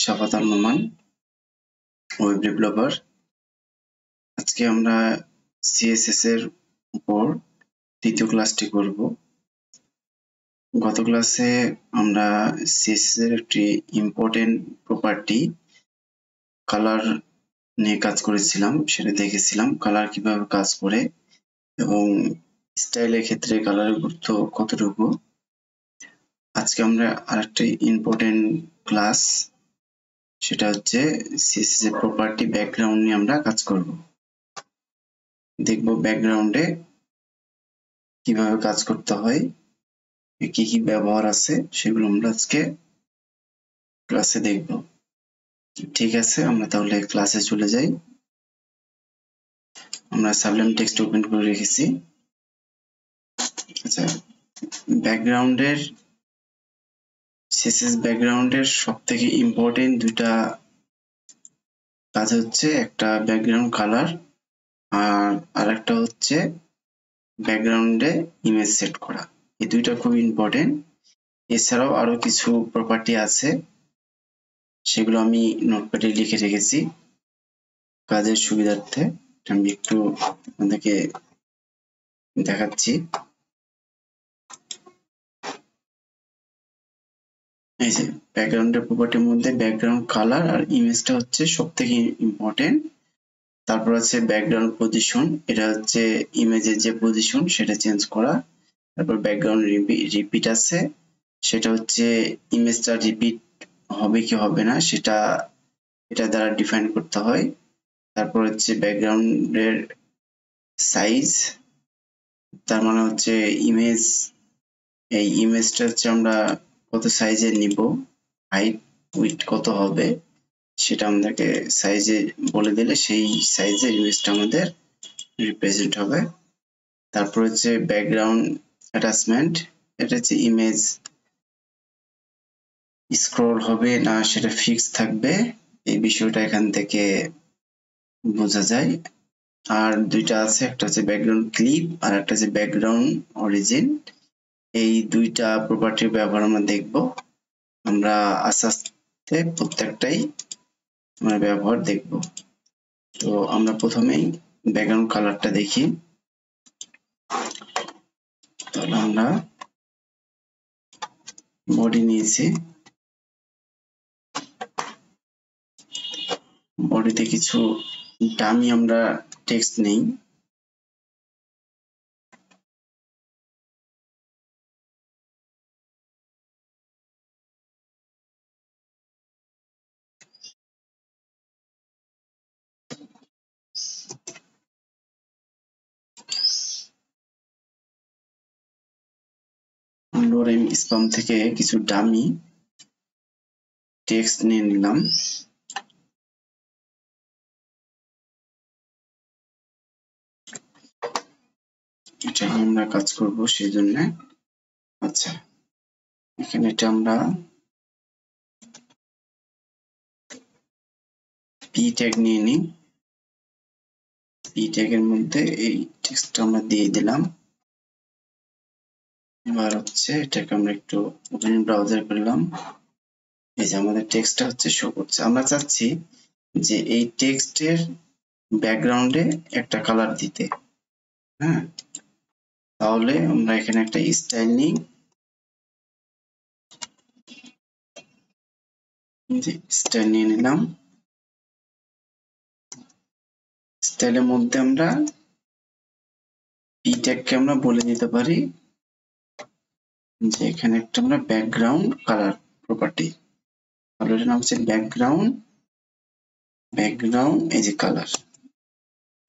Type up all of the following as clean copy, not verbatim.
শাফাত আল Noman, web developer. আজকে আমরা CSS এর উপর তৃতীয় ক্লাসটি করব। গত ক্লাসে আমরা সিএসএস এর একটি ইম্পর্টেন্ট প্রপার্টি কালার নিয়ে কাজ করেছিলাম, সেটা দেখেছিলাম কালার কিভাবে কাজ করে এবং স্টাইলের ক্ষেত্রে কালারের গুরুত্ব কতটুকু। আজকে আমরা আরেকটি ইম্পর্টেন্ট ক্লাস, সেটা হচ্ছে সিএসএস এর প্রপার্টি ব্যাকগ্রাউন্ড নিয়ে আমরা কাজ করব। দেখব ব্যাকগ্রাউন্ডে কিভাবে কাজ করতে হয়, কি কি ব্যবহার আছে, সেগুলো আমরা আজকে ক্লাসে দেখব। ঠিক আছে, আমরা তাহলে ক্লাসে চলে যাই। আমরা সাবলিম টেক্সট ওপেন করে রেখেছি। আচ্ছা, ব্যাকগ্রাউন্ডের সিএসএস ব্যাকগ্রাউন্ডের সবথেকে ইম্পর্টেন্ট দুইটা কাজ হচ্ছে, একটা ব্যাকগ্রাউন্ড কালার আর আরেকটা হচ্ছে ব্যাকগ্রাউন্ডে ইমেজ সেট করা। এই দুইটা খুব ইম্পর্টেন্ট। এছাড়াও আরো কিছু প্রপার্টি আছে, সেগুলো আমি নোটপ্যাডে লিখে রেখেছি কাজের সুবিধার্থে। আমি একটু আপনাদেরকে দেখাচ্ছি। এই যে ব্যাকগ্রাউন্ডের প্রপার্টির মধ্যে ব্যাকগ্রাউন্ড কালার আর ইমেজটা হচ্ছে সবথেকে ইম্পর্টেন্ট। তারপর আছে ব্যাকগ্রাউন্ড পজিশন, এটা হচ্ছে ইমেজের যে পজিশন সেটা চেঞ্জ করা। তারপর ব্যাকগ্রাউন্ড রিপিট আছে, সেটা হচ্ছে ইমেজটা রিপিট হবে কি হবে না সেটা এটা দ্বারা ডিফাইন করতে হয়। তারপর হচ্ছে ব্যাকগ্রাউন্ডের সাইজ, তার মানে হচ্ছে ইমেজ, এই ইমেজটা হচ্ছে আমরা কত সাইজের নিব, হাইট উইডথ কত হবে সেটা আমাদেরকে সাইজে বলে দিলে সেই সাইজের ইমেজটা আমাদের রিপ্রেজেন্ট হবে। তারপর হচ্ছে ব্যাকগ্রাউন্ড অ্যাটাচমেন্ট, এটা হচ্ছে ইমেজ স্ক্রল হবে না সেটা ফিক্স থাকবে, এই বিষয়টা এখান থেকে বোঝা যায়। আর দুইটা আছে, একটা হচ্ছে ব্যাকগ্রাউন্ড ক্লিপ আর একটা হচ্ছে ব্যাকগ্রাউন্ড অরিজিন। এই দুইটা প্রপার্টির ব্যবহার আমরা দেখব। আমরা আস্তে আস্তে প্রত্যেকটাই আমরা ব্যবহার দেখব। তো আমরা প্রথমেই ব্যাকগ্রাউন্ড কালারটা দেখি। তাহলে আমরা বডি নিয়েছি, বডিতে কিছু ডামি আমরা টেক্সট নেই। লোরেম স্পাম থেকে কিছু ডামি টেক্সট নিয়ে নিলাম। এটা আমরা কাজ করব সেই জন্য। আচ্ছা, এখানে এটা আমরা পি ট্যাগ নিয়ে নিই। পি ট্যাগের মধ্যে এই টেক্সটটা আমরা দিয়ে দিলাম। এবার হচ্ছে এটাকে আমরা একটু ওপেন ব্রাউজার করলাম। এই যে আমাদের টেক্সটটা হচ্ছে শো করছে। আমরা চাচ্ছি যে এই টেক্সটের ব্যাকগ্রাউন্ডে একটা কালার দিতে। হ্যাঁ, তাহলে আমরা এখানে একটা স্টাইল নিই। স্টাইল নিয়ে নিলাম। স্টাইলের মধ্যে আমরা পি ট্যাগকে আমরা বলে দিতে পারি যে এখানে একটা আমরা ব্যাকগ্রাউন্ড কালার প্রপার্টি, তাহলে এটার নাম হচ্ছে ব্যাকগ্রাউন্ড এই যে কালার।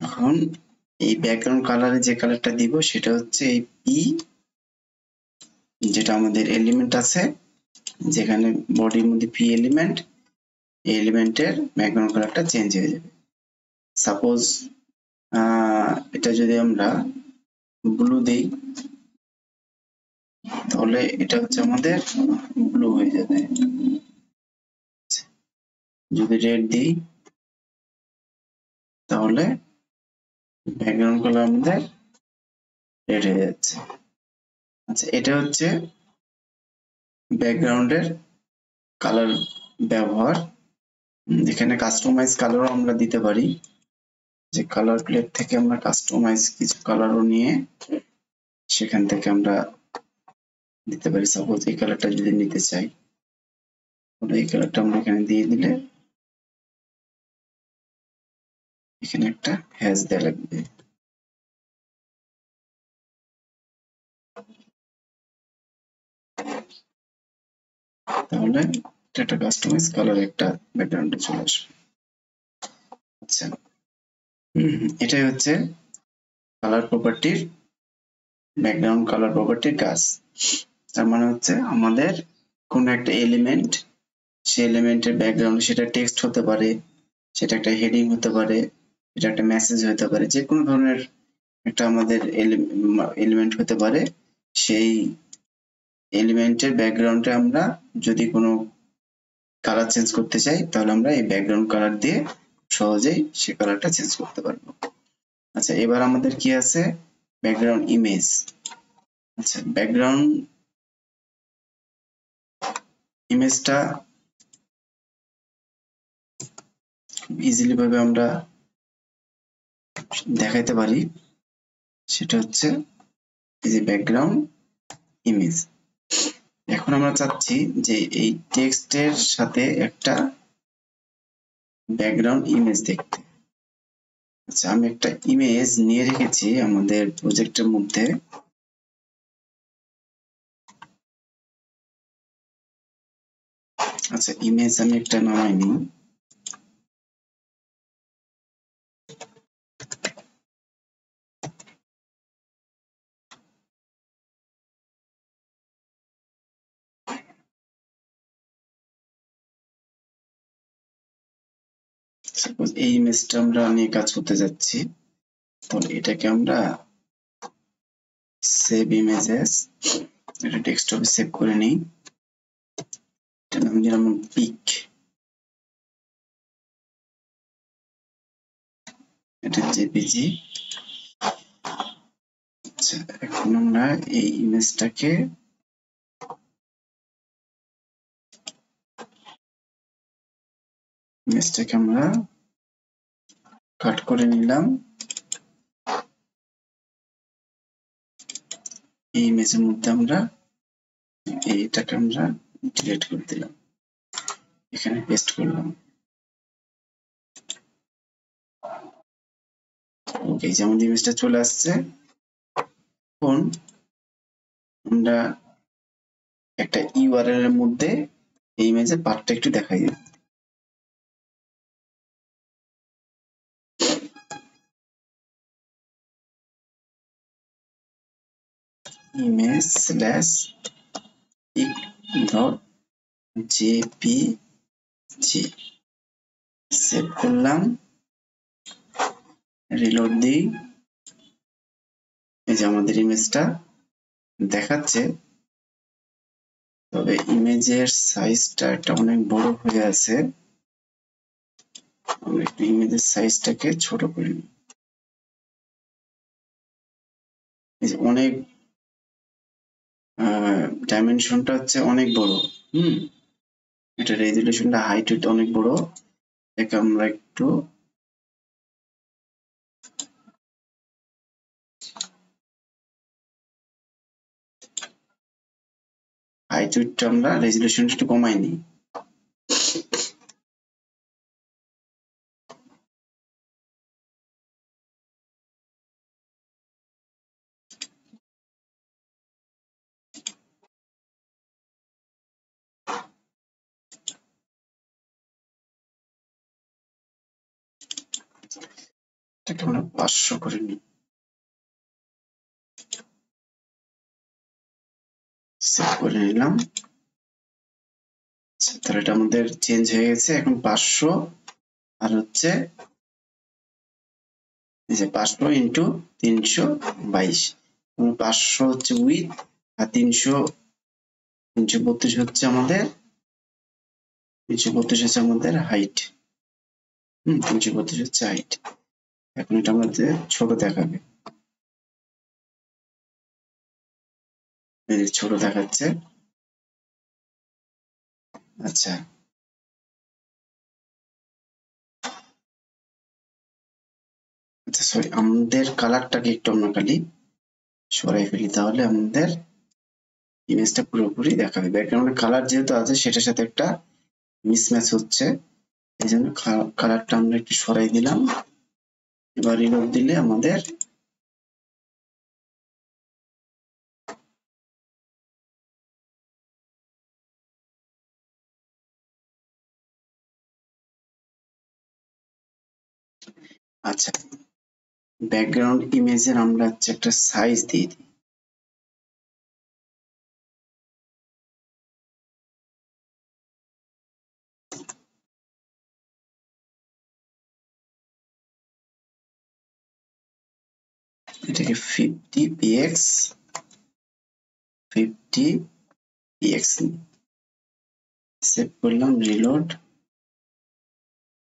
এখন এই ব্যাকগ্রাউন্ড কালারে যে কালারটা দিব সেটা হচ্ছে এই পি, যেটা আমাদের এলিমেন্ট আছে, যেখানে বডির মধ্যে পি এলিমেন্ট, এই এলিমেন্টের ব্যাকগ্রাউন্ড কালারটা চেঞ্জ হয়ে যাবে। সাপোজ এটা যদি আমরা ব্লু দেই, তাহলে এটা হচ্ছে আমাদের ব্লু হয়ে যাবে। যদি রেড দিই তাহলে ব্যাকগ্রাউন্ড কালার আমাদের রেড হয়ে যাচ্ছে। আচ্ছা, এটা হচ্ছে ব্যাকগ্রাউন্ডের কালার ব্যবহার। এখানে কাস্টমাইজ কালারও আমরা দিতে পারি, যে কালার প্লেট থেকে আমরা কাস্টমাইজ কিছু কালারও নিয়ে সেখান থেকে আমরা দিতে পারি। সাপোজ এই কালারটা যদি নিতে চাই, তাহলে এই কালারটা আমরা এখানে দিয়ে দিলে এখানে একটা হ্যাশ দেওয়া লাগবে। তাহলে একটা কাস্টমাইজ কালার একটা ব্যাকগ্রাউন্ডে চলে আসবে। আচ্ছা, এটাই হচ্ছে কালার প্রপার্টির, ব্যাকগ্রাউন্ড কালার প্রপার্টির কাজ। তার মানে হচ্ছে আমাদের কোন একটা এলিমেন্ট, সেই এলিমেন্টের ব্যাকগ্রাউন্ড, সেটা টেক্সট হতে পারে, সেটা একটা হেডিং হতে পারে, এটা একটা মেসেজ হতে পারে, যে কোনো ধরনের একটা আমাদের এলিমেন্ট হতে পারে। সেই এলিমেন্টের ব্যাকগ্রাউন্ডে আমরা যদি কোনো কালার চেঞ্জ করতে চাই, তাহলে আমরা এই ব্যাকগ্রাউন্ড কালার দিয়ে সহজেই সে কালারটা চেঞ্জ করতে পারবো। আচ্ছা, এবার আমাদের কি আছে, ব্যাকগ্রাউন্ড ইমেজ। আচ্ছা, ব্যাকগ্রাউন্ড ইমেজটা ইজিলি ভাবে আমরা দেখাইতে পারি, সেটা হচ্ছে এই যে ব্যাকগ্রাউন্ড ইমেজ। এখন আমরা চাচ্ছি যে এই টেক্সটের সাথে একটা ব্যাকগ্রাউন্ড ইমেজ দেখতে। আচ্ছা, আমি একটা ইমেজ নিয়ে রেখেছি আমাদের প্রজেক্টের মধ্যে। আচ্ছা, ইমেজ আমি একটা নামাই নিই। সাপোজ এই ইমেজটা আমরা নিয়ে কাজ করতে যাচ্ছি, তাহলে এটাকে আমরা সেভ ইমেজেস, এটা ডেস্কটপে সেভ করে নিই। এটা নাম দিলাম পিক, এটা জেপিজি। আচ্ছা, এখন আমরা এই ইমেজটাকে আমরা কাট করে নিলাম। এই ইমেজের মধ্যে আমরা এইটাকে আমরা ডিলিট করে দিলাম, এখানে পেস্ট করলাম। ওকে, যেমন ইমেজটা চলে আসছে। এখন আমরা একটা ইউআরএল এর মধ্যে এই ইমেজের পার্টটা একটু দেখাই দিই। Image slash pic dot JPG save করলাম, রিলোড দিই। এই যে আমাদের ইমেজটা দেখাচ্ছে, তবে ইমেজের সাইজটা একটা অনেক বড় হয়ে আছে। আমরা একটু ইমেজের সাইজটাকে ছোট করে নিই। এই যে অনেক ডাইমেনশনটা হচ্ছে অনেক বড়। এটা রেজুলেশনটা হাইট অনেক বড়। এটাকে আমরা একটু হাইটটা আমরা রেজুলেশন একটু কমাই নিই। এটাকে আমরা 500 করে নিই, সেভ করে নিলাম। তাহলে এটা আমাদের চেঞ্জ হয়ে গেছে। এখন 500 আর হচ্ছে এই যে 500 ইন্টু 322, 500 হচ্ছে উইথ আর 332 হচ্ছে আমাদের 332 হচ্ছে আমাদের হাইট। 332 হচ্ছে হাইট। এখন এটা আমাদের ছোট দেখাবে, ছোট দেখাচ্ছে। আচ্ছা, আচ্ছা সরি, আমাদের কালারটাকে একটু আমরা খালি সরাই ফেলি, তাহলে আমাদের ইমেজটা পুরোপুরি দেখাবে। ব্যাকগ্রাউন্ডের কালার যেহেতু আছে সেটার সাথে একটা মিসম্যাচ হচ্ছে, এই জন্য কালারটা আমরা একটু সরাই দিলাম। এবার রিলোড দিলে আমাদের আচ্ছা ব্যাকগ্রাউন্ড ইমেজের আমরা হচ্ছে একটা সাইজ দিয়ে দিই। এটাকে 50px সেভ করলাম, রিলোড,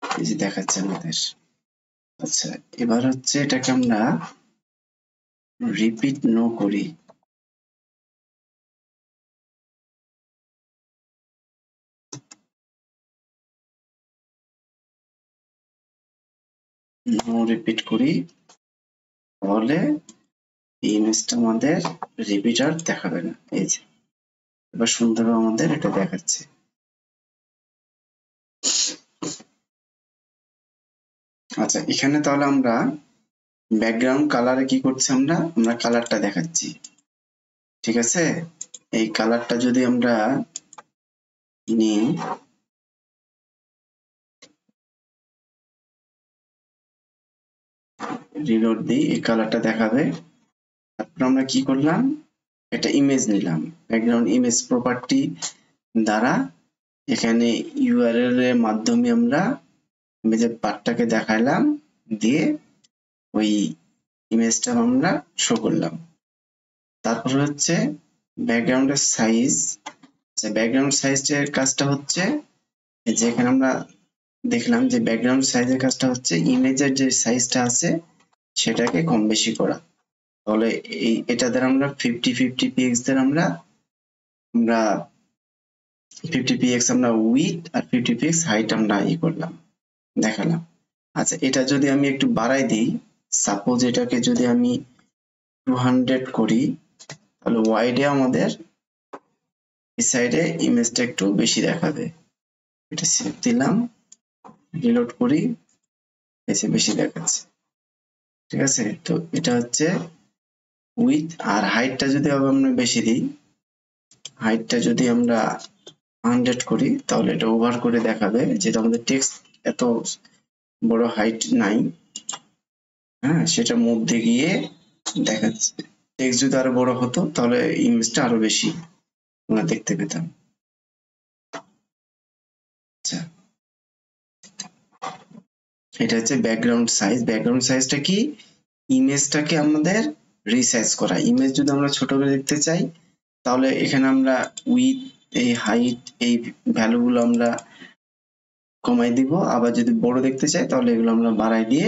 এই যে দেখাচ্ছে আমাদের। আচ্ছা এবার হচ্ছে এটাকে আমরা রিপিট নো করি, নো রিপিট করি, তাহলে এই ইমেজটা আমাদের রিপিট আর দেখাবে না। এই যে এবার সুন্দরভাবে আমাদের এটা দেখাচ্ছে। আচ্ছা এখানে তাহলে আমরা ব্যাকগ্রাউন্ড কালারে কি করছি, আমরা কালারটা দেখাচ্ছি, ঠিক আছে। এই কালারটা যদি আমরা নিই, রিলোড দিই, এই কালারটা দেখাবে। তারপর আমরা কি করলাম, একটা ইমেজ নিলাম, ব্যাকগ্রাউন্ড ইমেজ প্রপার্টি দ্বারা এখানে ইউআরএল এর মাধ্যমে আমরা ইমেজের পার্টটাকে দেখাইলাম, দিয়ে ওই ইমেজটা আমরা শো করলাম। তারপর হচ্ছে ব্যাকগ্রাউন্ডের সাইজ, ব্যাকগ্রাউন্ড সাইজের কাজটা হচ্ছে যেখানে আমরা দেখলাম যে ব্যাকগ্রাউন্ড সাইজের কাজটা হচ্ছে ইমেজের যে সাইজটা আছে সেটাকে কম বেশি করা। তাহলে এটা দ্বারা আমরা 50px দ্বারা আমরা 50px আমরা উইডথ আর 50px হাইট আমরা করলাম, দেখালাম। আচ্ছা এটা যদি আমি একটু বাড়াই দিই, সাপোজ এটাকে যদি আমি 200 করি, তাহলে ওয়াইডে আমাদের এই সাইডে ইমেজটা একটু বেশি দেখাবে। এটা সেভ দিলাম, রিলোড করি, এসে বেশি দেখাচ্ছে, ঠিক আছে। তো এটা হচ্ছে উইথ, আর হাইটটা যদি আমরা বেশি দিই, হাইটটা যদি আমরা 100 করি, তাহলে এটা ওভার করে দেখাবে, যেটা আমাদের টেক্সট এত বড় হাইট নাই, হ্যাঁ, সেটার মধ্যে গিয়ে দেখাচ্ছে। টেক্সট যদি আরো বড় হতো তাহলে ইমেজটা আরো বেশি আমরা দেখতে পেতাম। আচ্ছা এটা হচ্ছে ব্যাকগ্রাউন্ড সাইজ। ব্যাকগ্রাউন্ড সাইজটা কি, ইমেজটাকে আমাদের রিসাইজ করা। ইমেজ যদি আমরা ছোট করে দেখতে চাই তাহলে এখানে আমরা উইথ, এই হাইট, এই ভ্যালুগুলো আমরা কমাই দিব, আবার যদি বড় দেখতে চাই তাহলে এগুলো আমরা বাড়াই দিয়ে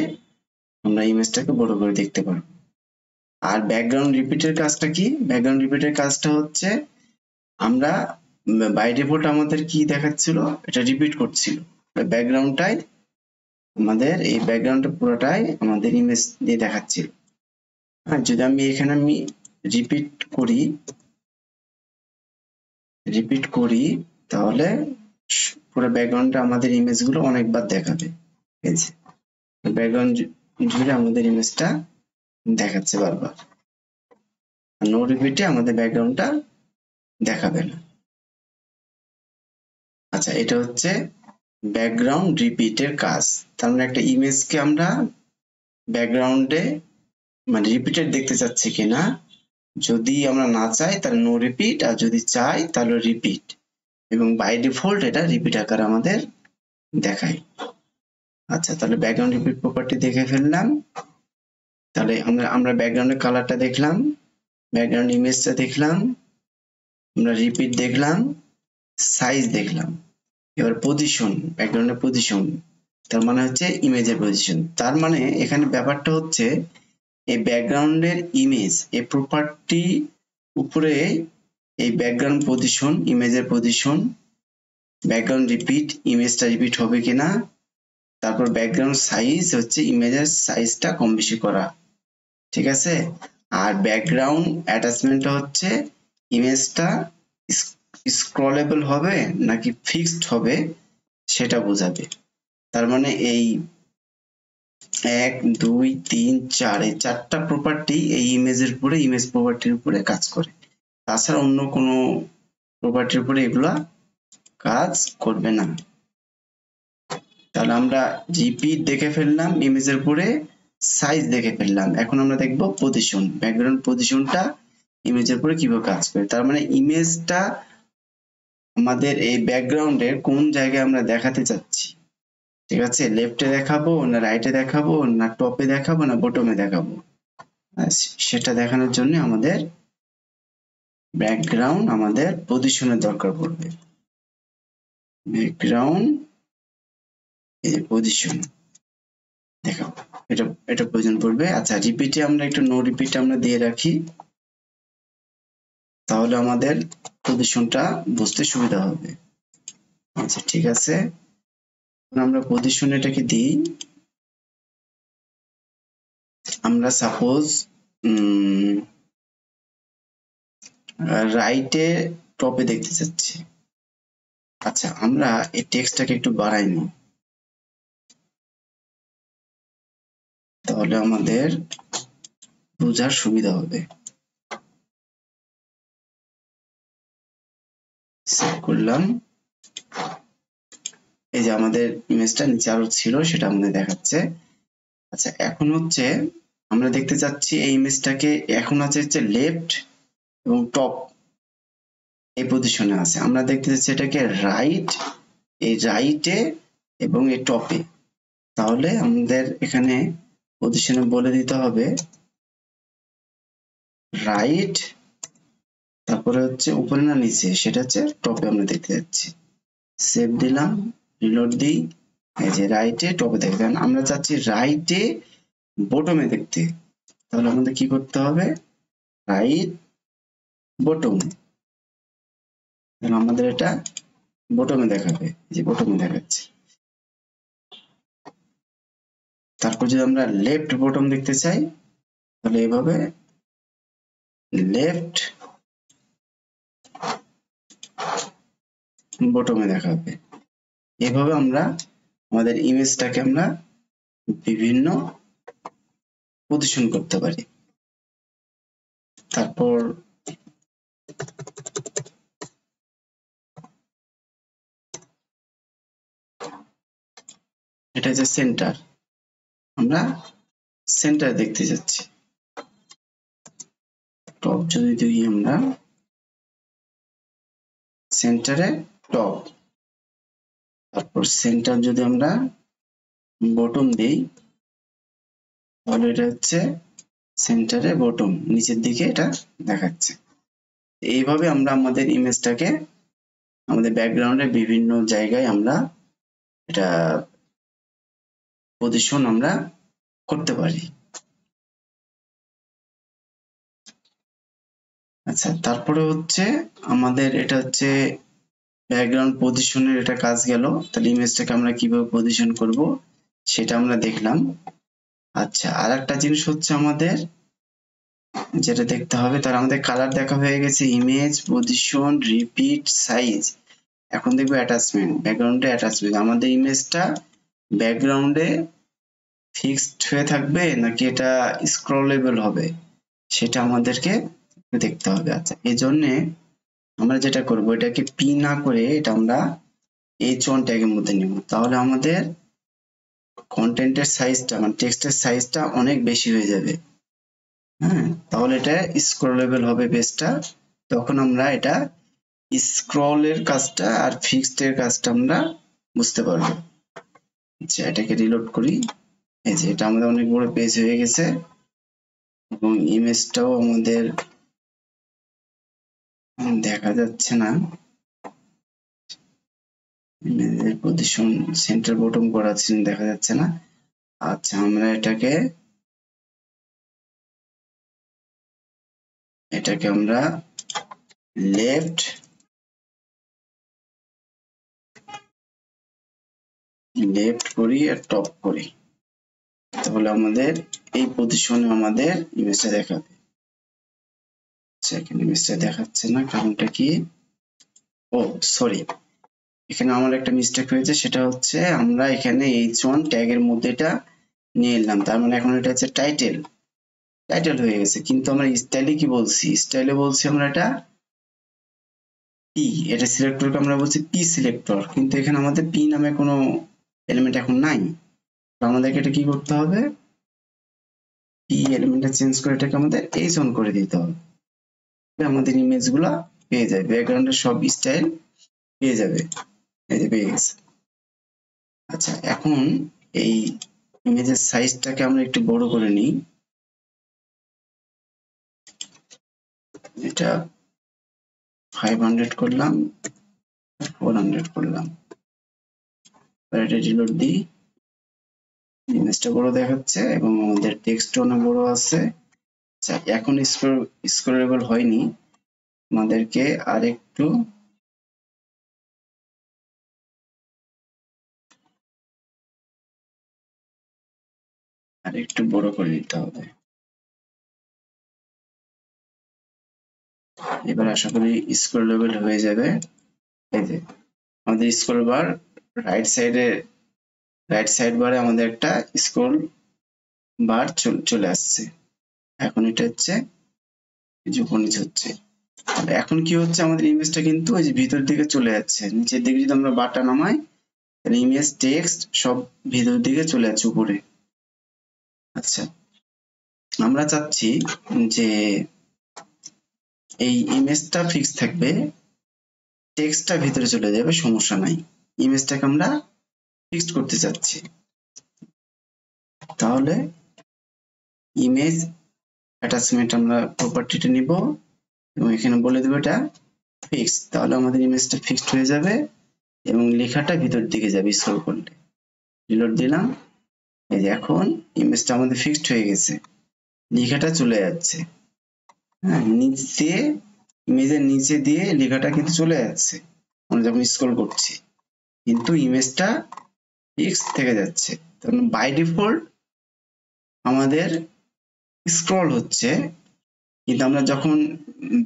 আমরা ইমেজটাকে বড় করে দেখতে পারবো। আর ব্যাকগ্রাউন্ড রিপিটের কাজটা কি, ব্যাকগ্রাউন্ড রিপিটের কাজটা হচ্ছে আমরা বাই ডিফল্ট আমাদের কি দেখাচ্ছিল, এটা রিপিট করছিল ব্যাকগ্রাউন্ডটাই, আমাদের এই ব্যাকগ্রাউন্ডটা পুরোটাই আমাদের ইমেজ দিয়ে দেখাচ্ছিল। হ্যাঁ, যদি আমি এখানে রিপিট করি তাহলে পুরো ব্যাকগ্রাউন্ডটা আমাদের ইমেজগুলো অনেকবার দেখাবে। এই যে ব্যাকগ্রাউন্ড জুড়ে আমাদের ইমেজটা দেখাচ্ছে বারবার, নো রিপিটে আমাদের ব্যাকগ্রাউন্ডটা দেখাবে না। আচ্ছা এটা হচ্ছে ব্যাকগ্রাউন্ড রিপিটের কাজ। তার মানে একটা ইমেজকে আমরা ব্যাকগ্রাউন্ডে মানে রিপিটেড দেখতে চাচ্ছি কিনা, যদি আমরা না চাই তাহলে নো রিপিট, আর যদি চাই তাহলে রিপিট, এবং বাই ডিফল্ট এটা রিপিট আকারে আমাদের দেখায়। আচ্ছা তাহলে ব্যাকগ্রাউন্ড রিপিট প্রপার্টি দেখে ফেললাম। তাহলে আমরা ব্যাকগ্রাউন্ডের কালারটা দেখলাম, ব্যাকগ্রাউন্ড ইমেজটা দেখলাম, আমরা রিপিট দেখলাম, সাইজ দেখলাম। এবার পজিশন, ব্যাকগ্রাউন্ডের পজিশন, তার মানে হচ্ছে ইমেজের পজিশন। তার মানে এখানে ব্যাপারটা হচ্ছে এই ব্যাকগ্রাউন্ডের ইমেজ, এই প্রপার্টি উপরে এই ব্যাকগ্রাউন্ড পজিশন, ইমেজের পজিশন, ব্যাকগ্রাউন্ড রিপিট, ইমেজটা রিপিট হবে কিনা, তারপর ব্যাকগ্রাউন্ড সাইজ হচ্ছে ইমেজের সাইজটা কম বেশি করা, ঠিক আছে। আর ব্যাকগ্রাউন্ড অ্যাটাচমেন্টটা হচ্ছে ইমেজটা স্ক্রলেবল হবে নাকি ফিক্সড হবে সেটা বোঝাবে। তার মানে এই 1 2 3 4 এই চারটা প্রপার্টি এই ইমেজের উপরে, ইমেজ প্রপার্টির উপরে কাজ করে। তাছাড়া অন্য কোনো প্রপার্টির উপরে এগুলা কাজ করবে না। তাহলে আমরা রিপিট দেখে ফেললাম, ইমেজের উপরে সাইজ দেখে ফেললাম। এখন আমরা দেখব পজিশন, ব্যাকগ্রাউন্ড পজিশনটা ইমেজের উপরে কিভাবে কাজ করে। তার মানে ইমেজটা আমাদের এই ব্যাকগ্রাউন্ডের কোন জায়গায় আমরা দেখাতে চাচ্ছি, ঠিক আছে, লেফটে দেখাবো না রাইটে দেখাবো না টপে দেখাবো না বটমে দেখাবো, সেটা দেখানোর জন্য আমাদের ব্যাকগ্রাউন্ড আমাদের পজিশনের দরকার পড়বে। ব্যাকগ্রাউন্ড এই যে পজিশন দেখাবো, এটা প্রয়োজন পড়বে। আচ্ছা, রিপিটে আমরা একটু নো রিপিট আমরা দিয়ে রাখি, তাহলে আমাদের পজিশনটা বুঝতে সুবিধা হবে। আচ্ছা ঠিক আছে, আমরা পজিশন এটাকে দিই। আমরা সাপোজ রাইটে টপে দেখতে চাচ্ছি। আচ্ছা, আমরা এই টেক্সটটাকে একটু বাড়াই নিই, তাহলে আমাদের বোঝার সুবিধা হবে। সেভ করলাম। এই যে আমাদের ইমেজটা নিচে আরো ছিল সেটা আমাদের দেখাচ্ছে। আচ্ছা, এখন হচ্ছে আমরা দেখতে চাচ্ছি এই ইমেজটাকে, এখন আছে হচ্ছে লেফট এবং টপ এই পজিশনে আছে। আমরা দেখতে চাচ্ছি এটাকে রাইট, এই রাইটে এবং এই টপে। তাহলে আমাদের এখানে পজিশনে বলে দিতে হবে রাইট, তারপরে হচ্ছে উপরে না নিচে, সেটা হচ্ছে টপে আমরা দেখতে যাচ্ছি। সেভ দিলাম, রিলোড দিই। এই যে রাইটে টপে দেখতে, আমরা চাচ্ছি রাইটে বটমে দেখতে। তাহলে আমাদের কি করতে হবে, রাইট বটম, আমাদের এটা বটমে দেখাবে, যে বটমে দেখাচ্ছে। তারপর যদি আমরা লেফট বটম দেখতে চাই তাহলে এভাবে লেফট বটমে দেখাবে। এভাবে আমরা আমাদের ইমেজটাকে আমরা বিভিন্ন পজিশন করতে পারি। তারপর এটা যে সেন্টার, আমরা সেন্টার দেখতে যাচ্ছি। টপ যদি দিই আমরা সেন্টারে টপ, তারপর সেন্টার যদি আমরা বটম দিই তাহলে এটা হচ্ছে সেন্টারে বটম, নিচের দিকে এটা দেখাচ্ছে। এইভাবে আমরা আমাদের ইমেজটাকে আমাদের ব্যাকগ্রাউন্ডের বিভিন্ন জায়গায় আমরা এটা পজিশন আমরা করতে পারি। আচ্ছা, তারপরে হচ্ছে আমাদের এটা হচ্ছে ব্যাকগ্রাউন্ড পজিশনের এটা কাজ গেল। তাহলে ইমেজটাকে আমরা কিভাবে পজিশন করব সেটা আমরা দেখলাম। আচ্ছা, আর একটা জিনিস হচ্ছে আমাদের যেটা দেখতে হবে, তার আমাদের কালার দেখা হয়ে গেছে, ইমেজ, পজিশন, রিপিট, সাইজ। এখন দেখবো অ্যাটাচমেন্ট, ব্যাকগ্রাউন্ডে অ্যাটাচমেন্ট। আমাদের ইমেজটা ব্যাকগ্রাউন্ডে ফিক্সড হয়ে থাকবে নাকি এটা স্ক্রলেবল হবে সেটা আমাদেরকে দেখতে হবে। আচ্ছা, এই জন্য আমরা যেটা করব, এটাকে পি না করে এটা আমরা H1 ট্যাগের মধ্যে নিব। তাহলে আমাদের কন্টেন্টের সাইজটা মানে টেক্সটের সাইজটা অনেক বেশি হয়ে যাবে। হ্যাঁ, তাহলে এটা স্ক্রলেবল হবে পেজটা। তখন আমরা এটা স্ক্রলের কাজটা আর ফিক্সড এর কাজটা আমরা বুঝতে পারবো। আচ্ছা, এটাকে রিলোড করি। এই যে এটা আমাদের অনেক বড় পেজ হয়ে গেছে এবং ইমেজটাও আমাদের দেখা যাচ্ছে না, ইমেজের পজিশন সেন্টার বটম করা আছে দেখা যাচ্ছে না। আচ্ছা, আমরা এটাকে আমরা লেফট লেফট করি আর টপ করি, তাহলে আমাদের এই পজিশনে আমাদের ইমেজটা দেখাবে। আচ্ছা, এখানে ইমেজটা দেখাচ্ছে না, কারণটা কি? ও সরি, এখানে আমার একটা মিস্টেক হয়েছে, সেটা হচ্ছে আমরা এখানে h1 ট্যাগের মধ্যে এটা নিয়ে এলাম, তার মানে এখন এটা হচ্ছে টাইটেল হয়ে গেছে, কিন্তু আমরা স্টাইলে কি বলছি? স্টাইলে বলছি আমরা এটা পি, এটা সিলেক্টরকে আমরা বলছি পি সিলেক্টর, কিন্তু এখানে আমাদের পি নামে কোনো এলিমেন্ট এখন নাই। তো আমাদেরকে এটা কি করতে হবে? পি এলিমেন্টটা চেঞ্জ করে এটাকে আমাদের h1 করে দিতে হবে, আমাদের ইমেজ গুলা পেয়ে যাবে, ব্যাকগ্রাউন্ডের সব স্টাইল পেয়ে যাবে। এই যে পেয়ে গেছে। আচ্ছা, এখন এই ইমেজের সাইজটাকে আমরা একটু বড় করে নিই, এটা 500 করলাম, 400 করলাম, এটা রিলোড দিই, ইমেজটা বড় দেখাচ্ছে এবং আমাদের টেক্সটও অনেক বড় আছে। আচ্ছা, এখন স্ক্রলেবল হয়নি, আমাদেরকে আরেকটু বড় করে নিতে হবে। এবার আশা করি স্ক্রলেবল হয়ে যাবে। এই যে আমাদের স্ক্রল বার রাইট সাইড বারে আমাদের একটা স্ক্রল বার চলে আসছে। এখন এটা হচ্ছে উপর নিচে হচ্ছে। এখন কি হচ্ছে, আমাদের ইমেজটা কিন্তু ওই যে ভিতর দিকে চলে যাচ্ছে, নিচের দিকে যদি আমরা বারটা নামাই তাহলে ইমেজ টেক্সট সব ভিতর দিকে চলে যাচ্ছে উপরে। আচ্ছা, আমরা চাচ্ছি যে এই ইমেজটা ফিক্স থাকবে, টেক্সটটা ভিতরে চলে যাবে, সমস্যা নাই, ইমেজটাকে আমরা ফিক্সড করতে চাচ্ছি। তাহলে ইমেজ অ্যাটাচমেন্ট আমরা প্রপার্টিটা নিব এবং এখানে বলে দেবো এটা ফিক্সড, তাহলে আমাদের ইমেজটা ফিক্সড হয়ে যাবে এবং লেখাটা ভিতর দিকে যাবে স্ক্রল করলে। রিলোড দিলাম, এই যে এখন ইমেজটা আমাদের ফিক্সড হয়ে গেছে, লেখাটা চলে যাচ্ছে। হ্যাঁ, নিচে ইমেজের নিচে দিয়ে লেখাটা কিন্তু চলে যাচ্ছে আমরা যখন স্ক্রল করছি, কিন্তু ইমেজটা ফিক্সড থেকে যাচ্ছে। কারণ বাই ডিফল্ট আমাদের স্ক্রল হচ্ছে, কিন্তু আমরা যখন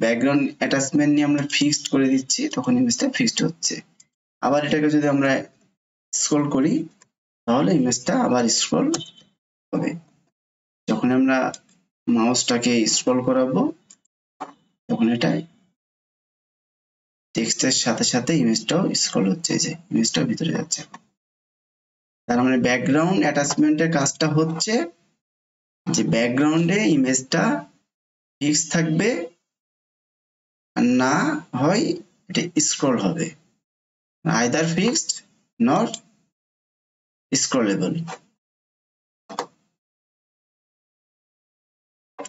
ব্যাকগ্রাউন্ড অ্যাটাচমেন্ট নিয়ে আমরা ফিক্সড করে দিচ্ছি তখন ইমেজটা ফিক্সড হচ্ছে। আবার এটাকে যদি আমরা স্ক্রল করি তাহলে ইমেজটা আবার স্ক্রল হবে। যখন আমরা মাউসটাকে স্ক্রল করাবো তখন এটা টেক্সটের সাথে সাথে ইমেজটাও স্ক্রল হচ্ছে, যে ইমেজটাও ভিতরে যাচ্ছে। তার মানে ব্যাকগ্রাউন্ড অ্যাটাচমেন্টের কাজটা হচ্ছে যে ব্যাকগ্রাউন্ডে ইমেজটা ফিক্স থাকবে, আর না হয় এটা স্ক্রল হবে, আইদার ফিক্সড নট স্ক্রলেবল।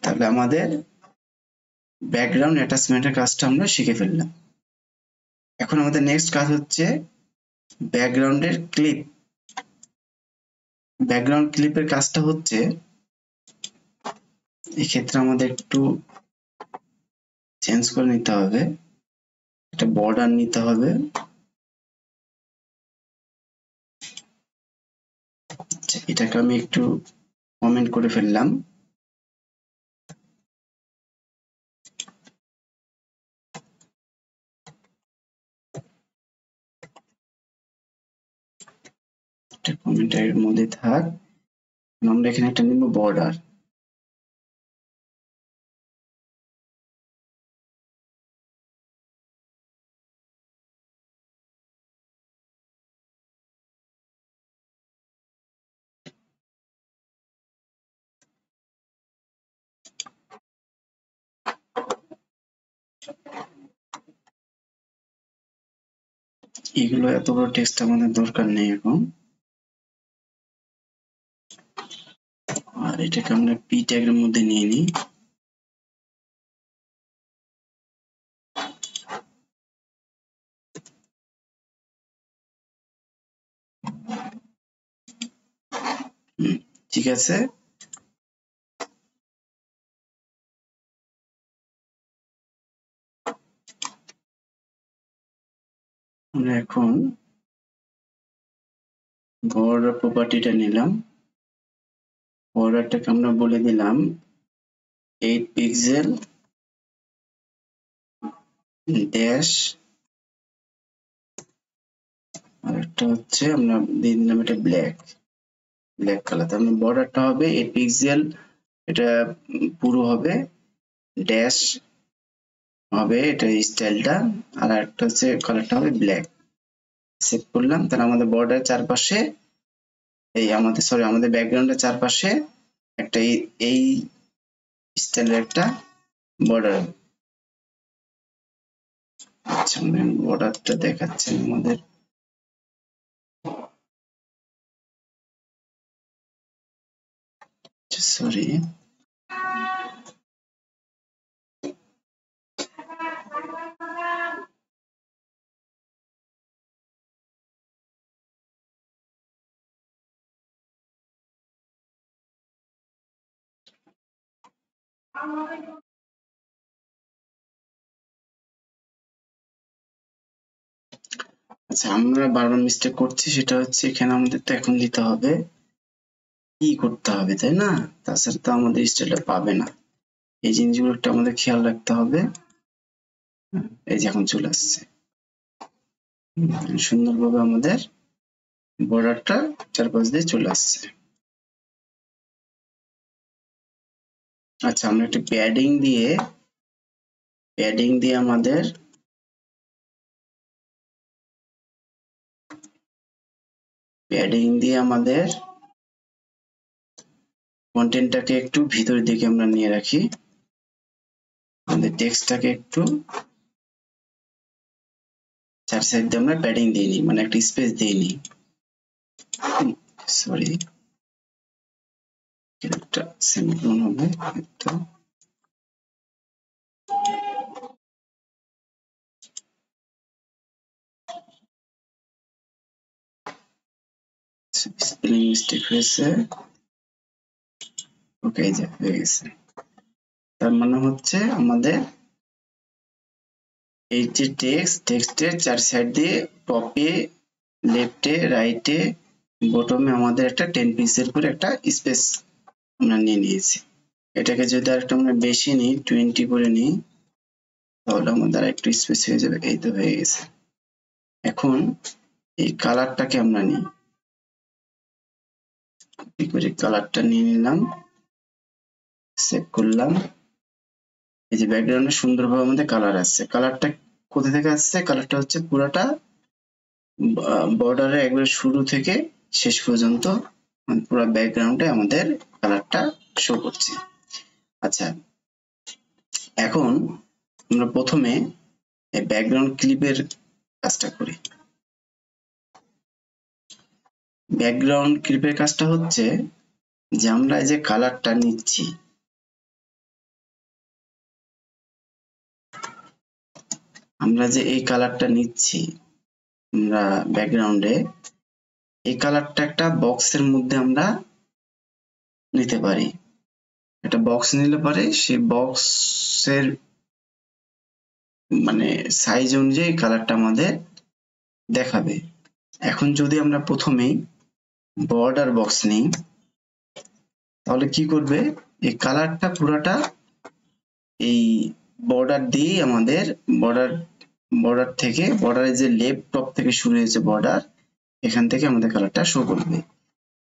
তাহলে আমাদের ব্যাকগ্রাউন্ড অ্যাটাচমেন্টের কাজটা আমরা শিখে ফেললাম। এখন আমাদের নেক্সট কাজ হচ্ছে ব্যাকগ্রাউন্ডের ক্লিপ। ব্যাকগ্রাউন্ড ক্লিপের কাজটা হচ্ছে, এক্ষেত্রে আমাদের একটু চেঞ্জ করে নিতে হবে, একটা বর্ডার নিতে হবে। আচ্ছা, এটাকে আমি একটু কমেন্ট করে ফেললাম। এটা কমেন্টের মধ্যে থাক, আমরা এখানে একটা নিব বর্ডার। এগুলো এত বড় টেক্সট আমাদের দরকার নেই এখন। আর এটাকে আমরা পি ট্যাগের মধ্যে নিয়ে নিই। ঠিক আছে, আমরা এখন বর্ডার প্রপার্টিটা নিলাম, বর্ডারটাকে আমরা বলে দিলাম 8 পিক্সেল ড্যাশ, আর একটা হচ্ছে আমরা দিয়ে দিলাম এটা ব্ল্যাক কালার। তার মানে বর্ডারটা হবে 8 পিক্সেল, এটা পুরো হবে, ড্যাশ হবে এটা স্টাইলটা, আর একটা হচ্ছে কালারটা হবে ব্ল্যাক। সেভ করলাম। তাহলে আমাদের বর্ডারের চারপাশে এই আমাদের ব্যাকগ্রাউন্ডের চারপাশে একটা এই স্টাইলের একটা বর্ডার। আচ্ছা, বর্ডারটা দেখাচ্ছে আমাদের, সরি আচ্ছা, আমরা বারবার মিস্টেক করছি, সেটা হচ্ছে এখানে আমাদের তো এখন দিতে হবে কি করতে হবে, তাই না? তাছাড়া তো আমাদের স্টাইলটা পাবে না। এই জিনিসগুলো একটু আমাদের খেয়াল রাখতে হবে। এই যে এখন চলে আসছে সুন্দরভাবে, আমাদের বর্ডারটা চারপাশ দিয়ে চলে আসছে। আচ্ছা, আমরা একটা প্যাডিং দিয়ে আমাদের কন্টেন্টটাকে একটু ভিতরের দিকে আমরা নিয়ে রাখি, আমাদের টেক্সটটাকে একটু চার সাইড দিয়ে আমরা প্যাডিং দিয়ে নিই, মানে একটা স্পেস দিয়ে নিই। সরি, একটা সেমিকোলন হবে, একটা স্পেলিং মিস্টেক হয়েছে। ওকে, এই যে হয়ে গেছে। তার মানে হচ্ছে আমাদের এই যে টেক্সটের চার সাইড দিয়ে টপে, লেফটে, রাইটে, বটমে আমাদের একটা 10 পিক্সেল করে একটা স্পেস আমরা নিয়ে নিয়েছি। এটাকে যদি আর একটু আমরা বেশি নিই, 20 করে নিই, তাহলে আমাদের একটু স্পেস হয়ে যাবে। এই তো হয়ে গেছে। এখন এই কালারটাকে আমরা নিই, কপি করে কালারটা নিয়ে নিলাম, সেভ করলাম। এই যে ব্যাকগ্রাউন্ডে সুন্দরভাবে আমাদের কালার আসছে। কালারটা কোথা থেকে আসছে? কালারটা হচ্ছে পুরাটা বর্ডারে একবার শুরু থেকে শেষ পর্যন্ত পুরো ব্যাকগ্রাউন্ডে আমাদের কালারটা শো করছে। আচ্ছা, এখন আমরা প্রথমে এই ব্যাকগ্রাউন্ড ক্লিপের কাজটা করি। ব্যাকগ্রাউন্ড ক্লিপের কাজটা হচ্ছে যে আমরা এই যে কালারটা নিচ্ছি, আমরা যে এই কালারটা নিচ্ছি আমরা ব্যাকগ্রাউন্ডে, এই কালারটা একটা বক্সের মধ্যে আমরা নিতে পারি। একটা বক্স নিলে পারে সেই বক্সের মানে সাইজ অনুযায়ী কালারটা আমাদের দেখাবে। এখন যদি আমরা প্রথমেই বর্ডার বক্স নিই, তাহলে কি করবে? এই কালারটা পুরাটা এই বর্ডার দিয়ে আমাদের বর্ডার থেকে, বর্ডারের যে লেফট টপ থেকে শুরু হয়েছে বর্ডার, এখান থেকে আমাদের কালারটা শো করবে।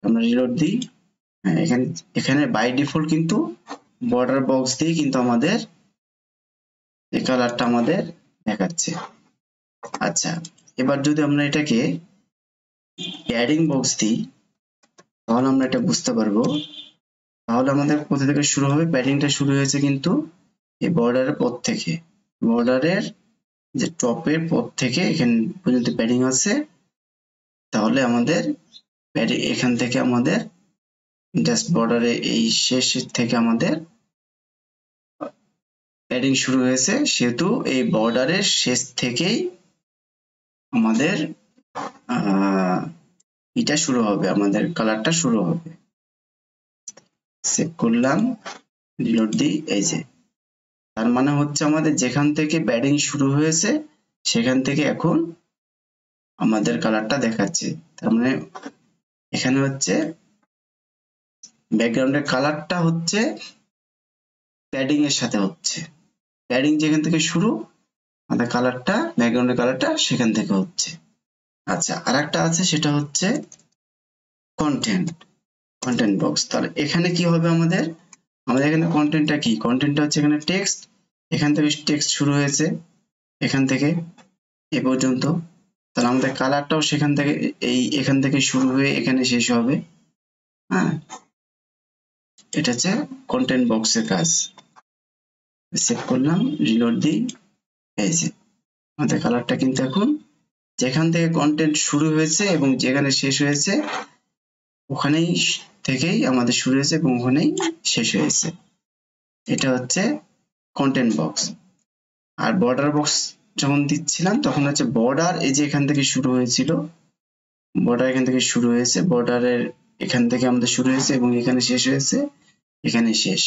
আমরা রিলোড দিই। হ্যাঁ, এখানে বাই ডিফল্ট কিন্তু বর্ডার বক্স দিয়ে কিন্তু আমাদের এই কালারটা আমাদের দেখাচ্ছে। আচ্ছা, এবার যদি আমরা এটাকে প্যাডিং বক্স দিই, তাহলে আমরা এটা বুঝতে পারবো। তাহলে আমাদের কোথা থেকে শুরু হবে? প্যাডিংটা শুরু হয়েছে কিন্তু এই বর্ডারের পর থেকে, বর্ডারের যে টপের পর থেকে এখান পর্যন্ত প্যাডিং আছে। তাহলে আমাদের এখান থেকে আমাদের জাস্ট বর্ডারে এই শেষ থেকে আমাদের প্যাডিং শুরু হয়েছে, সেহেতু এই বর্ডারের শেষ থেকেই আমাদের এটা শুরু হবে, আমাদের কালারটা শুরু হবে। সেভ করলাম, রিলোড দিই। এই যে, তার মানে হচ্ছে আমাদের যেখান থেকে প্যাডিং শুরু হয়েছে সেখান থেকে এখন আমাদের কালারটা দেখাচ্ছে। তার মানে এখানে হচ্ছে ব্যাকগ্রাউন্ডের কালারটা হচ্ছে প্যাডিং এর সাথে হচ্ছে, প্যাডিং যেখান থেকে শুরু আমাদের কালারটা ব্যাকগ্রাউন্ডের কালারটা সেখান থেকে হচ্ছে। আচ্ছা, আরেকটা আছে সেটা হচ্ছে কন্টেন্ট বক্স। তাহলে এখানে কি হবে আমাদের এখানে কন্টেন্টটা কি, কন্টেন্টটা হচ্ছে এখানে টেক্সট, এখান থেকে টেক্সট শুরু হয়েছে এখান থেকে এ পর্যন্ত, তাহলে আমাদের কালারটাও সেখান থেকে এখান থেকে শুরু হয়ে এখানে শেষ হবে। হ্যাঁ, এটা হচ্ছে কন্টেন্ট বক্সের কাজ। সেভ করলাম, রিলোড দিই, এই যে আমাদের কালারটা কিন্তু এখন যেখান থেকে কন্টেন্ট শুরু হয়েছে এবং যেখানে শেষ হয়েছে ওখানেই থেকেই আমাদের শুরু হয়েছে এবং ওখানেই শেষ হয়েছে। এটা হচ্ছে কন্টেন্ট বক্স। আর বর্ডার বক্স যখন দিচ্ছিলাম তখন হচ্ছে বর্ডার, এই যে এখান থেকে শুরু হয়েছিল, বর্ডার এখান থেকে শুরু হয়েছে, বর্ডারের এখান থেকে আমাদের শুরু হয়েছে এবং এখানে শেষ হয়েছে, এখানে শেষ।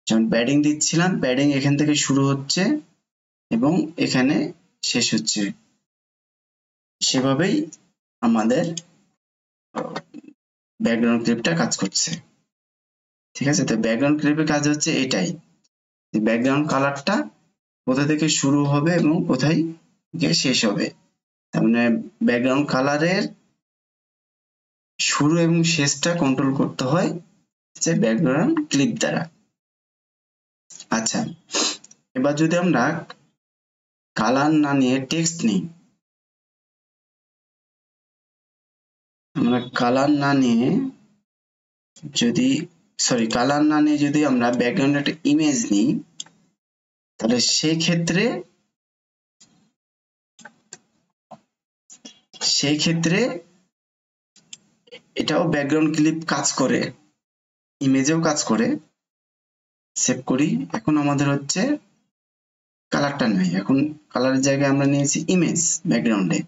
যখন প্যাডিং দিচ্ছিলাম প্যাডিং এখান থেকে শুরু হচ্ছে এবং এখানে শেষ হচ্ছে, সেভাবেই আমাদের ব্যাকগ্রাউন্ড ক্লিপটা কাজ করছে। ঠিক আছে, তো ব্যাকগ্রাউন্ড ক্লিপের কাজ হচ্ছে এটাই, ব্যাকগ্রাউন্ড কালারটা কোথা থেকে শুরু হবে এবং কোথায় গিয়ে শেষ হবে। তার মানে ব্যাকগ্রাউন্ড কালারের শুরু এবং শেষটা কন্ট্রোল করতে হয় যে ব্যাকগ্রাউন্ড ক্লিপ দ্বারা। আচ্ছা, এবার যদি আমরা কালার না নিয়ে টেক্সট নিই, আমরা কালার না নিয়ে যদি আমরা ব্যাকগ্রাউন্ড একটা ইমেজ নিই, তাহলে সেই ক্ষেত্রে এটাও ব্যাকগ্রাউন্ড ক্লিপ কাজ করে, ইমেজেও কাজ করে। সেভ করি। এখন আমাদের হচ্ছে কালারটা নাই, এখন কালারের জায়গায় আমরা নিয়েছি ইমেজ ব্যাকগ্রাউন্ডে,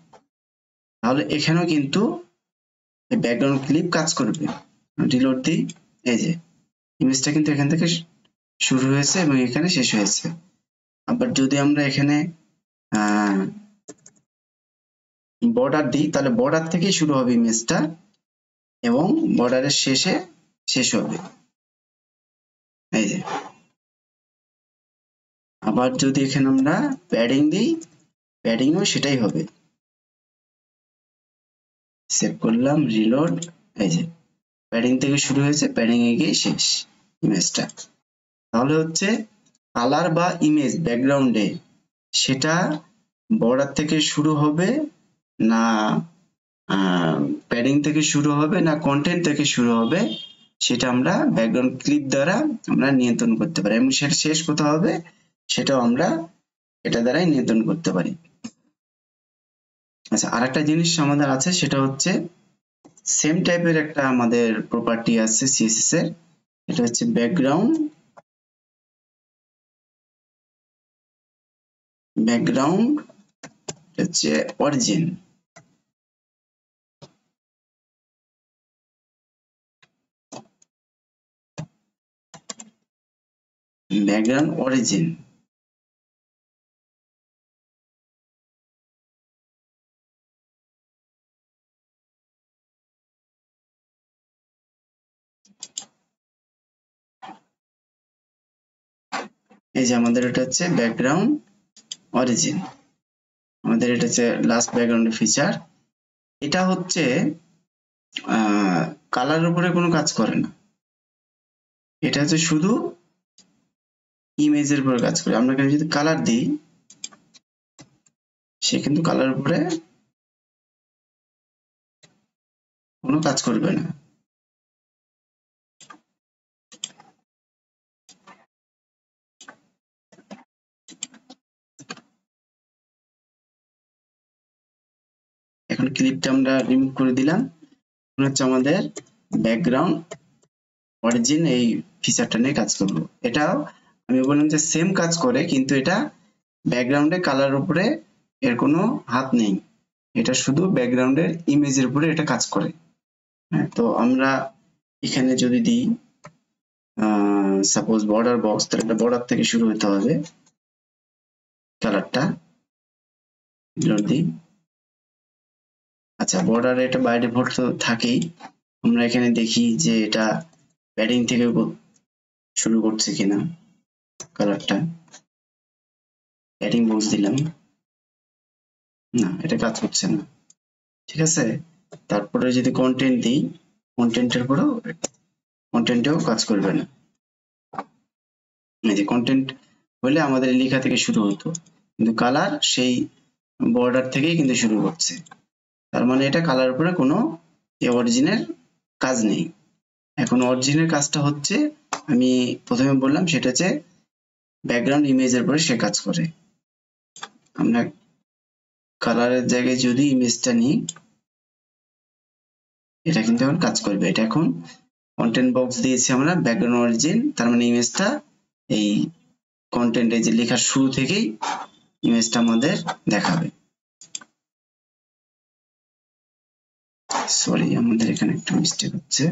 তাহলে এখানেও কিন্তু ব্যাকগ্রাউন্ড ক্লিপ কাজ করবে। রিলোড দিই, এই যে ইমেজটা কিন্তু এখান থেকে শুরু হয়েছে এবং এখানে শেষ হয়েছে। আবার যদি আমরা এখানে বর্ডার দিই, তাহলে বর্ডার থেকেই শুরু হবে ইমেজটা এবং বর্ডারের শেষে শেষ হবে, এই যে। আবার যদি এখানে আমরা প্যাডিং দিই, প্যাডিংও সেটাই হবে। সেভ করলাম, রিলোড, এই যে প্যাডিং থেকে শুরু হয়েছে, প্যাডিং এ গিয়ে শেষ ইমেজটা। তাহলে হচ্ছে কালার বা ইমেজ ব্যাকগ্রাউন্ডে সেটা বর্ডার থেকে শুরু হবে না প্যাডিং থেকে শুরু হবে না কন্টেন্ট থেকে শুরু হবে, সেটা আমরা ব্যাকগ্রাউন্ড ক্লিপ দ্বারা আমরা নিয়ন্ত্রণ করতে পারি এবং সেটা শেষ কোথায় হবে সেটাও আমরা এটা দ্বারাই নিয়ন্ত্রণ করতে পারি। আচ্ছা, আরেকটা জিনিস আমাদের আছে সেটা হচ্ছে সেম টাইপের একটা আমাদের প্রপার্টি আছে সিএসএস এর, এটা হচ্ছে ব্যাকগ্রাউন্ড হচ্ছে অরিজিন। ব্যাকগ্রাউন্ড অরিজিন এই যে আমাদের এটা হচ্ছে ব্যাকগ্রাউন্ড অরিজিন, আমাদের এটা হচ্ছে লাস্ট ব্যাকগ্রাউন্ডের ফিচার। এটা হচ্ছে কালারের উপরে কোনো কাজ করে না, এটা হচ্ছে শুধু ইমেজের উপরে কাজ করে। আমরা এখানে যদি কালার দিই, সে কিন্তু কালারের উপরে কোনো কাজ করবে না। এখন ক্লিপটা আমরা রিমুভ করে দিলাম, এখন হচ্ছে আমাদের ব্যাকগ্রাউন্ড অরিজিন এই ফিচারটা নিয়ে কাজ করব। এটাও আমি বললাম যে সেম কাজ করে, কিন্তু এটা ব্যাকগ্রাউন্ডে কালার উপরে এর কোনো হাত নেই, এটা শুধু ব্যাকগ্রাউন্ডের ইমেজের উপরে এটা কাজ করে। হ্যাঁ, তো আমরা এখানে যদি দিই সাপোজ বর্ডার বক্স, তাহলে এটা বর্ডার থেকে শুরু হতে হবে কালারটা, দিই। আচ্ছা, বর্ডার এটা বাই ডিফল্ট তো থাকেই। আমরা এখানে দেখি যে এটা প্যাডিং থেকে শুরু করছে কিনা। কালারটা প্যাডিং বক্স দিলাম, না এটা কাজ করছে না, ঠিক আছে। তারপরে যদি কন্টেন্ট দিই, কন্টেন্টের পরেও কন্টেন্টেও কাজ করবে না। এই যে কন্টেন্ট হলে আমাদের লেখা থেকে শুরু হতো, কিন্তু কালার সেই বর্ডার থেকেই কিন্তু শুরু করছে। তার মানে এটা কালার উপরে কোনো অরিজিনের কাজ নেই। এখন অরিজিনের কাজটা হচ্ছে, আমি প্রথমে বললাম সেটা হচ্ছে ব্যাকগ্রাউন্ড ইমেজের পরে সে কাজ করে। আমরা কালারের জায়গায় যদি ইমেজটা নিই, এটা কিন্তু এখন কাজ করবে। এটা এখন কন্টেন্ট বক্স দিয়েছি আমরা ব্যাকগ্রাউন্ড অরিজিন, তার মানে ইমেজটা এই কন্টেন্টে যে লেখার শুরু থেকেই ইমেজটা আমাদের দেখাবে। সরি, আমাদের এখানে একটু মিস্টেক হচ্ছে।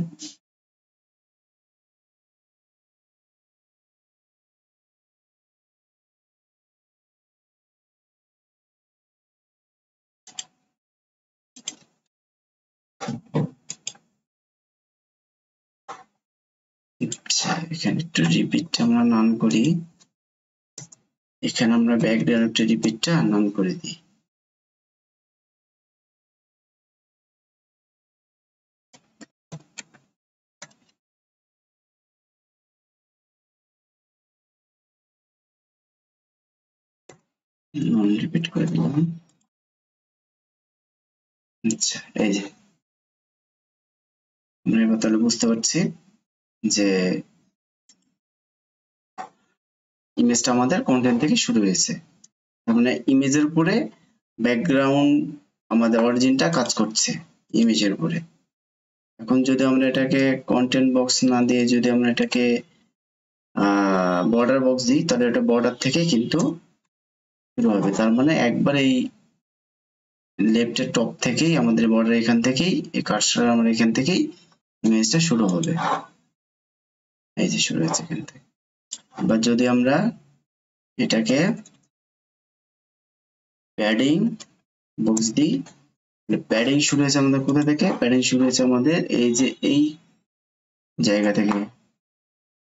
আচ্ছা, এখানে একটু রিপিটটা আমরা নান করি, এখানে আমরা ব্যাকগ্রাউন্ড রিপিটটা নান করে দিই। নন রিপিট করে দিলাম। আচ্ছা, এই যে আমরা এবার তাহলে বুঝতে পারছি যে ইমেজটা আমাদের কন্টেন্ট থেকে শুরু হয়েছে। তার মানে ইমেজের উপরে ব্যাকগ্রাউন্ড আমাদের অরিজিনটা কাজ করছে ইমেজের উপরে। এখন যদি আমরা এটাকে কন্টেন্ট বক্স না দিয়ে যদি আমরা এটাকে বর্ডার বক্স দিই, তাহলে এটা বর্ডার থেকে কিন্তু শুরু হবে। তার মানে একবার এই লেফটের টপ থেকেই আমাদের বর্ডার এখান থেকেই এই কার্সর আমরা এখান থেকেই ইমেজটা শুরু হবে। এই যে শুরু হয়েছে এখান থেকে। এবার যদি আমরা এটাকে প্যাডিং বক্স দিই, প্যাডিং শুরু হয়েছে আমাদের কোথা থেকে? প্যাডিং শুরু হয়েছে আমাদের এই যে এই জায়গা থেকে,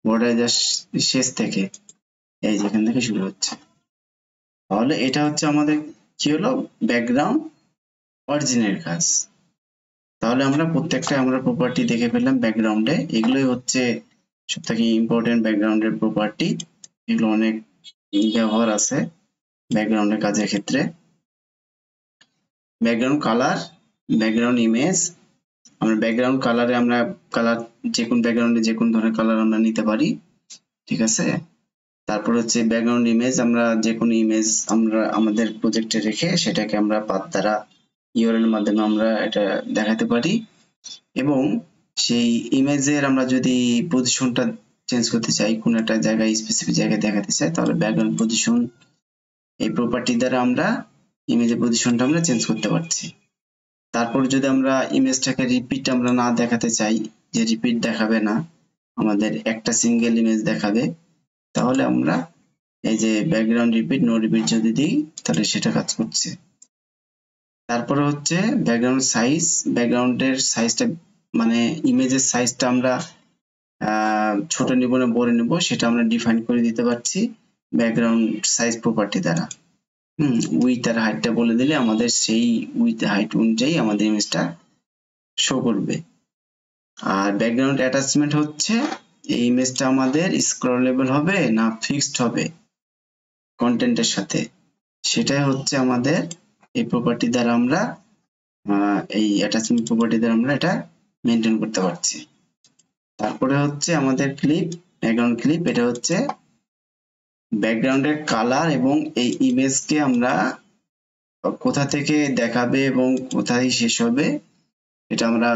বর্ডার শেষ থেকে, এই যে এখান থেকে শুরু হচ্ছে। তাহলে এটা হচ্ছে আমাদের কি হলো? ব্যাকগ্রাউন্ড অরিজিনের কাজ। তাহলে আমরা প্রত্যেকটা আমরা প্রপার্টি দেখে ফেললাম ব্যাকগ্রাউন্ডে। এগুলোই হচ্ছে সব থেকে ইম্পর্টেন্ট ব্যাকগ্রাউন্ডের প্রপার্টি। এগুলো অনেক ব্যবহার আছে ব্যাকগ্রাউন্ডের কাজের ক্ষেত্রে। Background colour, background image. আমরা ব্যাকগ্রাউন্ড কালারে আমরা কালার যে কোনো ব্যাকগ্রাউন্ডে যে কোনো ধরনের কালার আমরা নিতে পারি, ঠিক আছে। তারপর হচ্ছে ব্যাকগ্রাউন্ড ইমেজ, আমরা যে কোনো ইমেজ আমরা আমাদের প্রজেক্টে রেখে সেটাকে আমরা পাথ দ্বারা ইউআরএল এর মাধ্যমে আমরা এটা দেখাতে পারি। এবং সেই ইমেজের আমরা যদি পজিশনটা চেঞ্জ করতে চাই, কোন একটা জায়গায় স্পেসিফিক জায়গায় দেখাতে চাই, তাহলে ব্যাকগ্রাউন্ড পজিশন এই প্রপার্টি দ্বারা আমরা ইমেজের পজিশনটা আমরা চেঞ্জ করতে পারছি। তারপর যদি আমরা ইমেজটাকে রিপিট আমরা না দেখাতে চাই, যে রিপিট দেখাবে না, আমাদের একটা সিঙ্গেল ইমেজ দেখাবে, তাহলে আমরা এই যে ব্যাকগ্রাউন্ড রিপিট নো রিপিট যদি দিই, তাহলে সেটা কাজ করছে। তারপরে হচ্ছে ব্যাকগ্রাউন্ড সাইজ, ব্যাকগ্রাউন্ডের সাইজটা মানে ইমেজের সাইজটা আমরা ছোট নিব না বড় নিব সেটা আমরা ডিফাইন করে দিতে পারছি ব্যাকগ্রাউন্ড সাইজ প্রপার্টি দ্বারা। উইথ আর হাইটটা বলে দিলে আমাদের সেই উইথ হাইট অনুযায়ী আমাদের ইমেজটা শো করবে। আর ব্যাকগ্রাউন্ড অ্যাটাচমেন্ট হচ্ছে এই ইমেজটা আমাদের স্ক্রলেবল হবে না ফিক্সড হবে কন্টেন্টের সাথে, সেটাই হচ্ছে আমাদের এই প্রপার্টি দ্বারা আমরা এই অ্যাটাচমেন্ট প্রপার্টি দ্বারা আমরা এটা মেনটেন করতে পারছি। তারপরে হচ্ছে আমাদের ক্লিপ, ব্যাকগ্রাউন্ড ক্লিপ। এটা হচ্ছে ব্যাকগ্রাউন্ডের কালার এবং এই ইমেজকে আমরা কোথা থেকে দেখাবে এবং কোথায় শেষ হবে এটা আমরা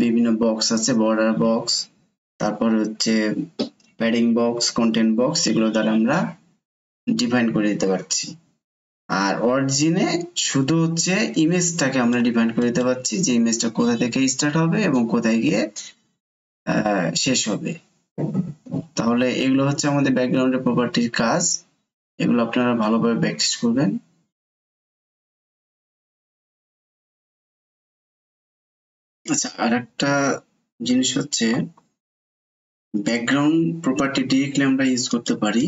বিভিন্ন বক্স আছে, বর্ডার বক্স, তারপর হচ্ছে প্যাডিং বক্স, কন্টেন্ট বক্স, এগুলো দ্বারা আমরা ডিফাইন করে দিতে পারছি। আর অরিজিনে শুধু হচ্ছে ইমেজটাকে আমরা ডিফাইন করে দিতে পারছি যে ইমেজটা কোথা থেকে স্টার্ট হবে এবং কোথায় গিয়ে শেষ হবে। তাহলে এগুলো হচ্ছে আমাদের ব্যাকগ্রাউন্ডের প্রপার্টির কাজ। এগুলো আপনারা ভালোভাবে প্র্যাকটিস করবেন। আচ্ছা, আরেকটা জিনিস হচ্ছে ব্যাকগ্রাউন্ড প্রপার্টি ডিরেক্টলি আমরা ইউজ করতে পারি।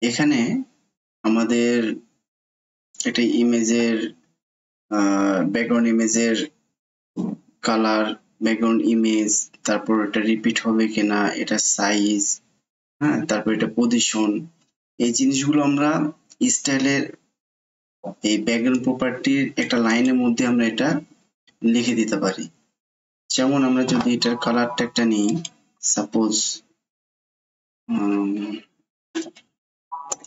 এখানে আমাদের একটা ইমেজের ব্যাকগ্রাউন্ড ইমেজের কালার, ব্যাকগ্রাউন্ড ইমেজ, তারপর এটা রিপিট হবে কিনা, এটা সাইজ, হ্যাঁ, তারপর এটা পজিশন, এই জিনিসগুলো আমরা স্টাইলের এই ব্যাকগ্রাউন্ড প্রপার্টির একটা লাইনের মধ্যে আমরা এটা লিখে দিতে পারি। যেমন আমরা যদি এটার কালার ট্যাগটা নিই, সাপোজ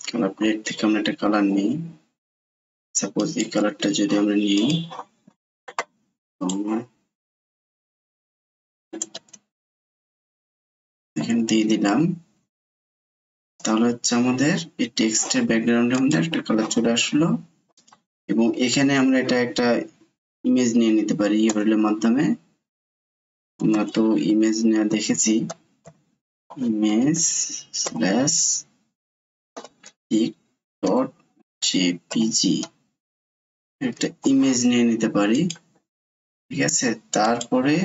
কালার প্লেট থেকে আমরা একটা কালার নিই, সাপোজ এই কালারটা যদি আমরা নিই, এখানে দিয়ে দিলাম, তাহলে হচ্ছে আমাদের এই টেক্সটের ব্যাকগ্রাউন্ডের মধ্যে একটা কালার চলে আসলো। এবং এখানে আমরা এটা একটা ইমেজ নিয়ে নিতে পারি ইউআরএল এর মাধ্যমে। আমরা তো ইমেজ নেওয়া দেখেছি, ইমেজ স্ল্যাশ pic.jpg একটা ইমেজ নিয়ে নিতে পারি, ঠিক আছে। তারপরে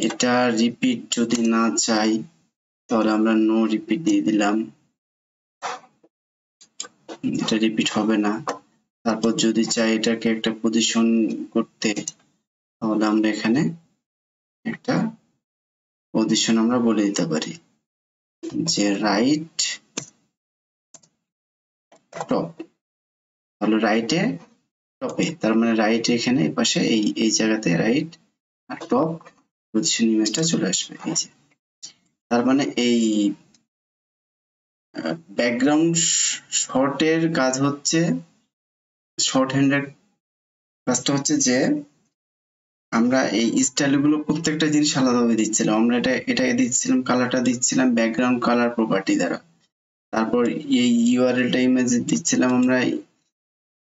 এটা রিপিট যদি না চাই তাহলে আমরা নো রিপিট দিয়ে দিলাম, এটা রিপিট হবে না। তারপর যদি চাই এটাকে একটা পজিশন করতে তাহলে আমরা এখানে একটা পজিশন আমরা বলে দিতে পারি যে রাইট টপ, তাহলে রাইটে টপে, তার মানে রাইট এখানে এই পাশে এই জায়গাতে রাইট আর টপ পজিশন ইমেজটা চলে আসবে। এই যে, তার মানে এই ব্যাকগ্রাউন্ড শর্টের কাজ হচ্ছে, শর্ট হ্যান্ডের কাজটা হচ্ছে যে আমরা এই স্টাইলগুলো প্রত্যেকটা জিনিস আলাদাভাবে দিচ্ছিলাম। আমরা এটাকে দিচ্ছিলাম, কালারটা দিচ্ছিলাম ব্যাকগ্রাউন্ড কালার প্রপার্টি দ্বারা। তারপর এই ইউআরএলটা ইমেজ দিচ্ছিলাম আমরা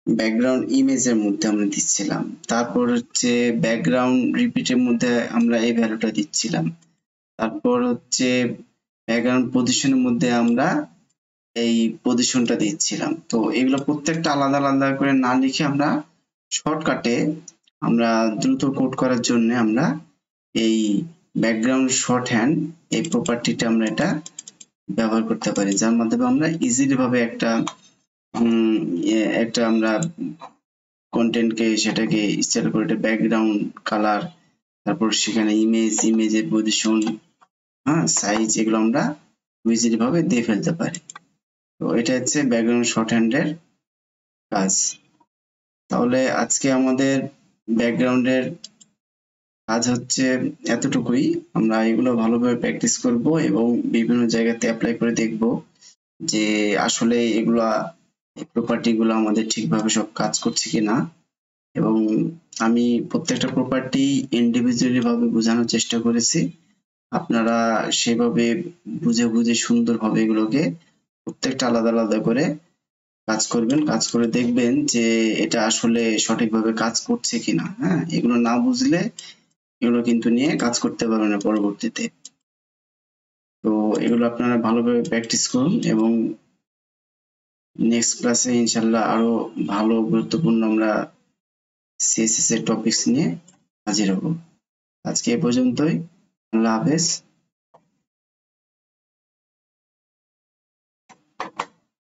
ব্যাকগ্রাউন্ড ইমেজের মধ্যে আমরা দিচ্ছিলাম। তারপর হচ্ছে ব্যাকগ্রাউন্ড রিপিটের মধ্যে আমরা এই ভ্যালুটা দিচ্ছিলাম। তারপর হচ্ছে ব্যাকগ্রাউন্ড পজিশনের মধ্যে আমরা এই পজিশনটা দিচ্ছিলাম। তো এগুলো প্রত্যেকটা আলাদা আলাদা করে না লিখে আমরা শর্টকাটে আমরা দ্রুত কোড করার জন্য আমরা এই ব্যাকগ্রাউন্ড শর্ট হ্যান্ড এই প্রপার্টিটা আমরা এটা ব্যবহার করতে পারি, যার মাধ্যমে আমরা ইজিলি ভাবে একটা আমরা কন্টেন্টকে সেটাকে স্টাইল করে এটা ব্যাকগ্রাউন্ড কালার, তারপর সেখানে ইমেজের পজিশন, হ্যাঁ, সাইজ, এগুলো আমরা ইজিলি ভাবে দিয়ে ফেলতে পারি। তো এটা হচ্ছে ব্যাকগ্রাউন্ড শর্ট হ্যান্ডের কাজ। তাহলে আজকে আমাদের ব্যাকগ্রাউন্ডের কাজ হচ্ছে এতটুকুই। আমরা এগুলো ভালোভাবে প্র্যাকটিস করব এবং বিভিন্ন জায়গাতে অ্যাপ্লাই করে দেখব যে আসলে এগুলা প্রপার্টি গুলো আমাদের ঠিকভাবে সব কাজ করছে কিনা। এবং আমি প্রত্যেকটা প্রপার্টি ইন্ডিভিজুয়ালি ভাবে বোঝানোর চেষ্টা করেছি। আপনারা সেভাবে বুঝে বুঝে সুন্দরভাবে এগুলোকে প্রত্যেকটা আলাদা আলাদা করে কাজ করবেন, কাজ করে দেখবেন যে এটা আসলে সঠিকভাবে কাজ করছে কিনা। হ্যাঁ, এগুলো না বুঝলে এগুলো কিন্তু নিয়ে কাজ করতে পারবেন না পরবর্তীতে। তো এগুলো আপনারা ভালোভাবে প্র্যাকটিস করুন এবং নেক্সট ক্লাসে ইনশাল্লাহ আরো ভালো গুরুত্বপূর্ণ আমরা সিএসএস এর টপিকস নিয়ে হাজির হব। আজকে এ পর্যন্তই। আল্লাহ হাফেজ।